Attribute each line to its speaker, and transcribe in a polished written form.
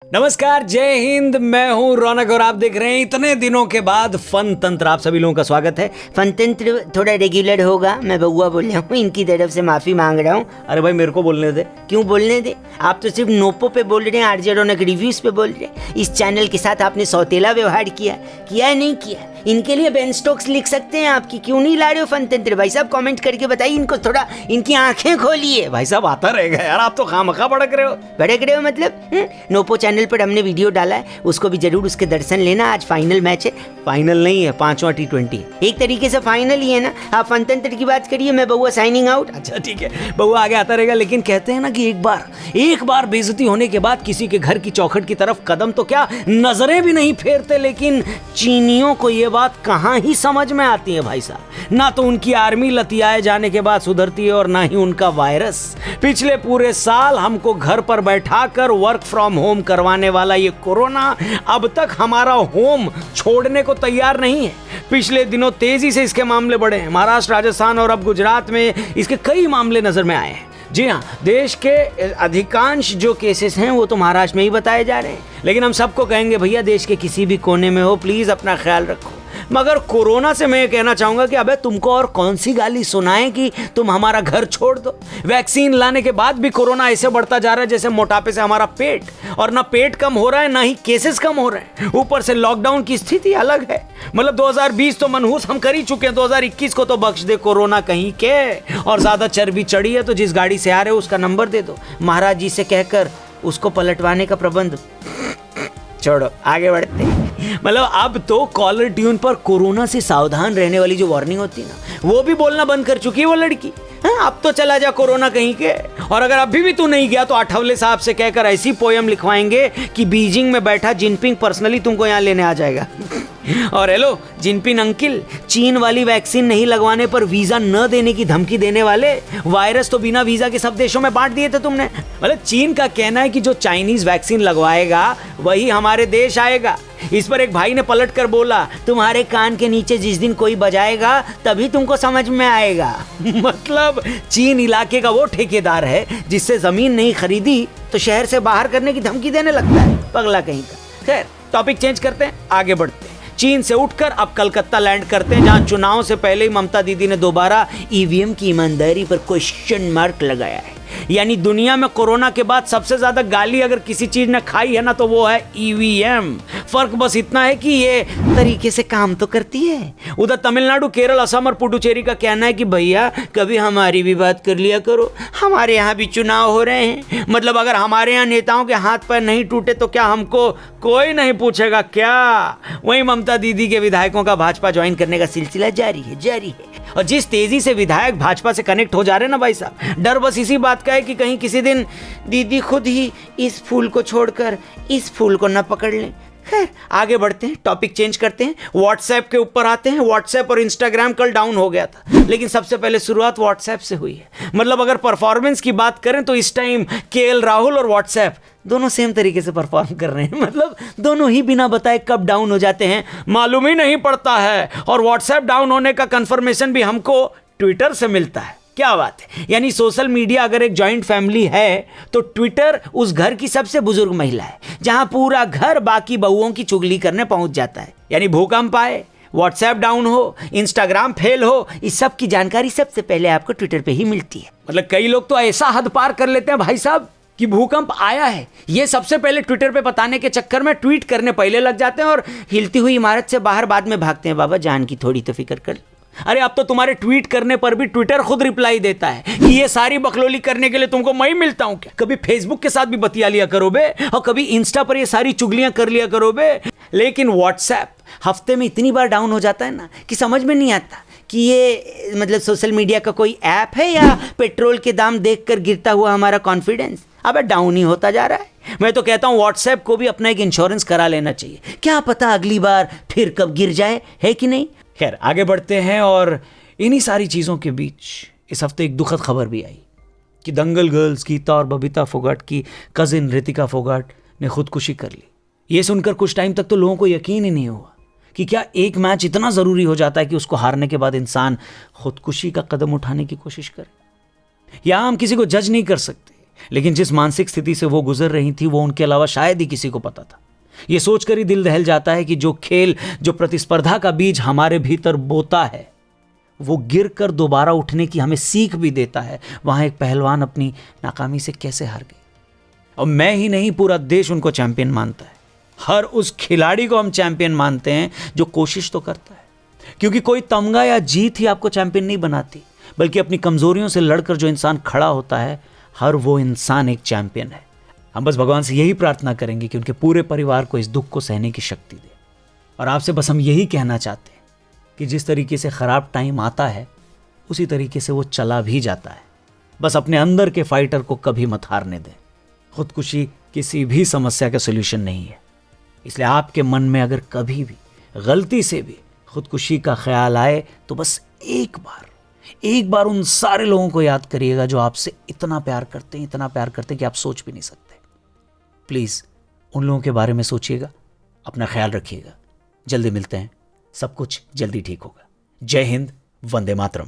Speaker 1: नमस्कार, जय हिंद। मैं हूं रौनक और आप देख रहे हैं इतने दिनों के बाद फन तंत्र। आप सभी लोगों का स्वागत है।
Speaker 2: फन तंत्र थोड़ा रेगुलर होगा। मैं बउआ बोल रहा हूँ, इनकी तरफ से माफी मांग रहा हूँ।
Speaker 1: अरे भाई मेरे को बोलने दे।
Speaker 2: क्यों बोलने दे? आप तो सिर्फ नोपो पे बोल रहे हैं, आरजे रौनक रिव्यूज पे बोल रहे हैं। इस चैनल के साथ आपने सौतेला व्यवहार किया है नहीं किया? इनके लिए बेन स्टोक्स लिख सकते हैं आपकी। क्यों नहीं ला रहे हो फन तंत्र? भाई साहब कमेंट करके बताइए इनको, थोड़ा इनकी आंखें खोलिए।
Speaker 1: भाई साहब आता रहेगा यार, आप तो खामखा भड़क रहे हो
Speaker 2: मतलब नोपो चैनल पर हमने वीडियो डाला है, उसको भी जरूर उसके दर्शन लेना। आज फाइनल मैच है।
Speaker 1: फाइनल नहीं है, 5वां T20
Speaker 2: एक तरीके से फाइनल ही है ना। आप फन तंत्र की बात करिए, मैं बउआ साइनिंग आउट।
Speaker 1: अच्छा ठीक है, बउआ आगे आता रहेगा। लेकिन कहते हैं ना कि एक बार बेइज्जती होने के बाद किसी के घर की चौखट की तरफ कदम तो क्या नजरें भी नहीं फेरते। लेकिन चीनियों को ये बात कहाँ ही समझ में आती है भाई साहब। ना तो उनकी आर्मी लतियाए जाने के बाद सुधरती है और ना ही उनका वायरस। पिछले पूरे साल हमको घर पर बैठाकर वर्क फ्रॉम होम करवाने वाला ये कोरोना अब तक हमारा होम छोड़ने को तैयार नहीं है। पिछले दिनों तेजी से इसके मामले बढ़े हैं। महाराष्ट्र, राजस्थान और अब गुजरात में इसके कई मामले नजर में आए हैं। जी हाँ, देश के अधिकांश जो केसेस हैं वो तो महाराष्ट्र में ही बताए जा रहे हैं। लेकिन हम सबको कहेंगे भैया, देश के किसी भी कोने में हो, प्लीज अपना ख्याल रखो। मगर कोरोना से मैं कहना चाहूंगा कि अबे तुमको और कौन सी गाली सुनाएं कि तुम हमारा घर छोड़ दो। वैक्सीन लाने के बाद भी कोरोना ऐसे बढ़ता जा रहा है जैसे मोटापे से हमारा पेट। और ना पेट कम हो रहा है ना ही केसेस कम हो रहे हैं। ऊपर से लॉकडाउन की स्थिति अलग है। मतलब 2020 तो मनहूस हम कर ही चुके हैं, 2021 को तो बख्श दे कोरोना कहीं के। और ज्यादा चर्बी चढ़ी है तो जिस गाड़ी से आ रहे हो उसका नंबर दे दो, महाराज जी से कहकर उसको पलटवाने का प्रबंध। छोड़ो, आगे बढ़ते हैं। मतलब अब तो कॉलर ट्यून पर कोरोना से सावधान रहने वाली जो वार्निंग होती है ना, वो भी बोलना बंद कर चुकी है वो लड़की। अब तो चला जा कोरोना कहीं के। और अगर अभी भी तू नहीं गया तो आठवले साहब से कहकर ऐसी पोयम लिखवाएंगे कि बीजिंग में बैठा जिनपिंग पर्सनली तुमको यहाँ लेने आ जाएगा। और हेलो जिनपिंग अंकिल, चीन वाली वैक्सीन नहीं लगवाने पर वीजा न देने की धमकी देने वाले, वायरस तो बिना वीजा के सब देशों में बांट दिए थे तुमने। मतलब चीन का कहना है कि जो चाइनीज वैक्सीन लगवाएगा वही हमारे देश आएगा। इस पर एक भाई ने पलट कर बोला, तुम्हारे कान के नीचे जिस दिन कोई बजाएगा तभी तुमको समझ में आएगा। मतलब चीन इलाके का वो ठेकेदार है जिससे जमीन नहीं खरीदी तो शहर से बाहर करने की धमकी देने लगता है, पगला कहीं का। खैर, टॉपिक चेंज करते हैं, आगे बढ़ते हैं। चीन से उठकर अब कलकत्ता लैंड करते हैं, जहां चुनाव से पहले ही ममता दीदी ने दोबारा ईवीएम की ईमानदारी पर क्वेश्चन मार्क लगाया है। यानी दुनिया में कोरोना के बाद सबसे ज्यादा गाली अगर किसी चीज ने खाई है ना तो वो है ईवीएम। फर्क बस इतना है कि ये तरीके से काम तो करती है। उधर तमिलनाडु, केरल, असम और पुडुचेरी का कहना है कि भैया कभी हमारी भी बात कर लिया करो, हमारे यहाँ भी चुनाव हो रहे हैं। मतलब अगर हमारे यहाँ नेताओं के हाथ पैर नहीं टूटे तो क्या हमको कोई नहीं पूछेगा क्या? वहीं ममता दीदी के विधायकों का भाजपा ज्वाइन करने का सिलसिला जारी है। और जिस तेजी से विधायक भाजपा से कनेक्ट हो जा रहे हैं ना भाई साहब, डर बस इसी बात का है कि कहीं किसी दिन दीदी खुद ही इस फूल को छोड़कर इस फूल को न पकड़ लें। खैर, आगे बढ़ते हैं, टॉपिक चेंज करते हैं, व्हाट्सएप के ऊपर आते हैं। व्हाट्सएप और इंस्टाग्राम कल डाउन हो गया था, लेकिन सबसे पहले शुरुआत व्हाट्सएप से हुई है। मतलब अगर परफॉर्मेंस की बात करें तो इस टाइम केएल राहुल और व्हाट्सएप दोनों सेम तरीके से परफॉर्म कर रहे हैं। मतलब दोनों ही बिना बताए कब डाउन हो जाते हैं मालूम ही नहीं पड़ता है। और व्हाट्सएप डाउन होने का कंफर्मेशन भी हमको ट्विटर से मिलता है। क्या बात है! यानी सोशल मीडिया अगर एक जॉइंट फैमिली है तो ट्विटर उस घर की सबसे बुजुर्ग महिला है, जहां पूरा घर बाकी बहुओं की चुगली करने पहुंच जाता है। यानी भूकंप आए, व्हाट्सएप डाउन हो, इंस्टाग्राम फेल हो, इस सब की जानकारी सबसे पहले आपको ट्विटर पे ही मिलती है। मतलब कई लोग तो ऐसा हद पार कर लेते हैं भाई साहब कि भूकंप आया है ये सबसे पहले ट्विटर पे बताने के चक्कर में ट्वीट करने पहले लग जाते हैं और हिलती हुई इमारत से बाहर बाद में भागते हैं। बाबा जान की थोड़ी तो फिक्र कर। अरे अब तो तुम्हारे ट्वीट करने पर भी ट्विटर खुद रिप्लाई देता है कि ये सारी बकलोली करने के लिए तुमको मैं ही मिलता हूं क्या? कभी फेसबुक के साथ भी बतिया लिया करो बे, और कभी इंस्टा पर ये सारी चुगलियां कर लिया करो बे। लेकिन व्हाट्सएप हफ्ते में इतनी बार डाउन हो जाता है ना कि समझ में नहीं आता कि ये मतलब सोशल मीडिया का कोई ऐप है या पेट्रोल के दाम देखकर गिरता हुआ हमारा कॉन्फिडेंस। अब डाउन ही होता जा रहा है। मैं तो कहता हूं व्हाट्सएप को भी अपना एक इंश्योरेंस करा लेना चाहिए, क्या पता अगली बार फिर कब गिर जाए, है कि नहीं? खैर, आगे बढ़ते हैं। और इन्हीं सारी चीज़ों के बीच इस हफ्ते एक दुखद खबर भी आई कि दंगल गर्ल्स गीता और बबीता फोगाट की कजिन रितिका फोगाट ने खुदकुशी कर ली। ये सुनकर कुछ टाइम तक तो लोगों को यकीन ही नहीं हुआ कि क्या एक मैच इतना ज़रूरी हो जाता है कि उसको हारने के बाद इंसान खुदकुशी का कदम उठाने की कोशिश करे। यहाँ हम किसी को जज नहीं कर सकते, लेकिन जिस मानसिक स्थिति से वो गुजर रही थी वो उनके अलावा शायद ही किसी को पता था। ये सोचकर ही दिल दहल जाता है कि जो खेल, जो प्रतिस्पर्धा का बीज हमारे भीतर बोता है, वो गिर कर दोबारा उठने की हमें सीख भी देता है। वहां एक पहलवान अपनी नाकामी से कैसे हार गई। और मैं ही नहीं, पूरा देश उनको चैंपियन मानता है। हर उस खिलाड़ी को हम चैंपियन मानते हैं जो कोशिश तो करता है, क्योंकि कोई तमगा या जीत ही आपको चैंपियन नहीं बनाती, बल्कि अपनी कमजोरियों से लड़कर जो इंसान खड़ा होता है, हर वो इंसान एक चैंपियन है। हम बस भगवान से यही प्रार्थना करेंगे कि उनके पूरे परिवार को इस दुख को सहने की शक्ति दे। और आपसे बस हम यही कहना चाहते हैं कि जिस तरीके से खराब टाइम आता है उसी तरीके से वो चला भी जाता है। बस अपने अंदर के फाइटर को कभी मत हारने दें। खुदकुशी किसी भी समस्या का सोल्यूशन नहीं है, इसलिए आपके मन में अगर कभी भी गलती से भी खुदकुशी का ख्याल आए तो बस एक बार उन सारे लोगों को याद करिएगा जो आपसे इतना प्यार करते हैं कि आप सोच भी नहीं सकते। प्लीज़ उन लोगों के बारे में सोचिएगा, अपना ख्याल रखिएगा। जल्दी मिलते हैं, सब कुछ जल्दी ठीक होगा। जय हिंद, वंदे मातरम।